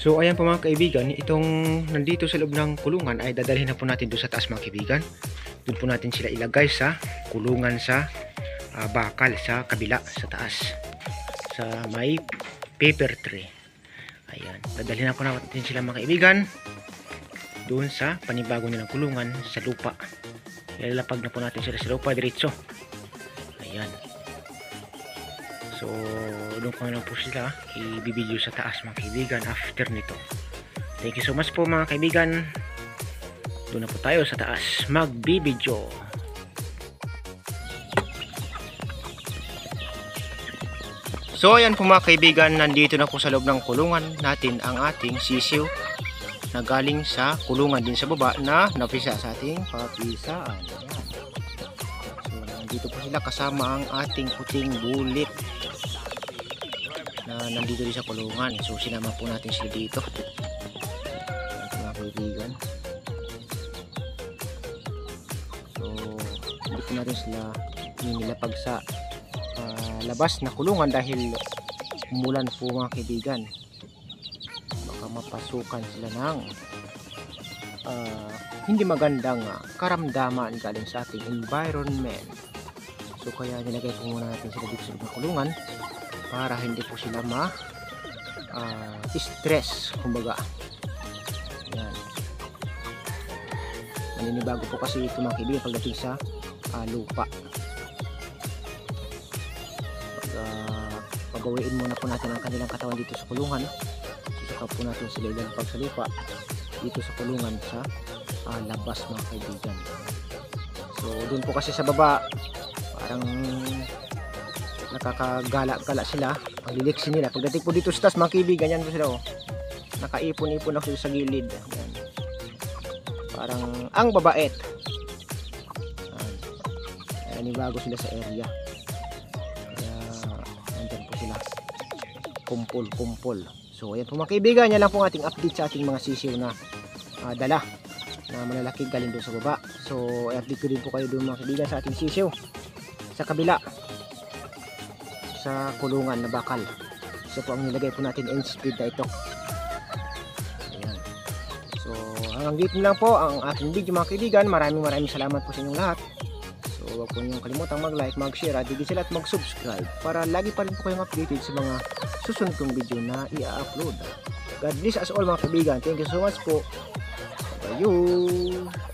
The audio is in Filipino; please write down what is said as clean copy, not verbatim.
So ayan po mga kaibigan, itong nandito sa loob ng kulungan ay dadalhin na po natin doon sa taas mga kaibigan. Doon po natin sila ilagay sa kulungan sa bakal sa kabila, sa taas, sa may paper tray. Ayan, dadalhin na po natin sila mga kaibigan doon sa panibago nilang kulungan sa lupa. Ilalapag na po natin sila sa lupa diretso. Ayan. So doon ko na po sila i-video sa taas mga kaibigan after nito. Thank you so much po mga kaibigan. Doon na po tayo sa taas mag-video. So ayan po mga kaibigan, nandito na po sa loob ng kulungan natin ang ating sisiw na galing sa kulungan din sa baba na napisa sa ating papisaan. So nandito po sila kasama ang ating puting bulit na nandito din sa kulungan. So sinama po natin sila dito. Ayan mga kaibigan. So hindi po natin sila nilapag sa labas na kulungan dahil umulan po mga kaibigan. Baka mapasukan sila ng hindi magandang karamdaman galing sa ating environment. So kaya nilagay po muna natin sila dito sa kulungan para hindi po sila stress kumbaga. Yan. Maninibago po kasi ito mga kaibigan pagdating sa lupa. Pagawiin muna po natin ang kanilang katawan dito sa kulungan. Saka po natin sila ilalapag sa lupa dito sa kulungan sa labas mga kaibigan. So doon po kasi sa baba parang nakakagala-gala sila, ang liliksi nila. Pagdating po dito sa taas mga kaibigan, yan po sila nakaipon-ipon ako sa gilid. Yan. Parang ang babait. Ayan, bago sila sa area. Kumpol. So ayan po mga kaibigan, yan lang po ating update sa ating mga sisiw na dala na malalaki galing doon sa baba. So i-update ko din po kayo doon mga kaibigan sa ating sisiw sa kabila sa kulungan na bakal. So po ang nilagay po natin end speed na ito. Ayan. So hanggang dito lang po ang aking video mga kaibigan. Maraming salamat po sa inyong lahat. So huwag po niyong kalimutang mag-like, mag-share at higit sila at mag-subscribe para lagi pa rin po kayong updated sa mga susunod kong video na i-upload. God bless us all mga kaibigan. Thank you so much po. Bye-bye.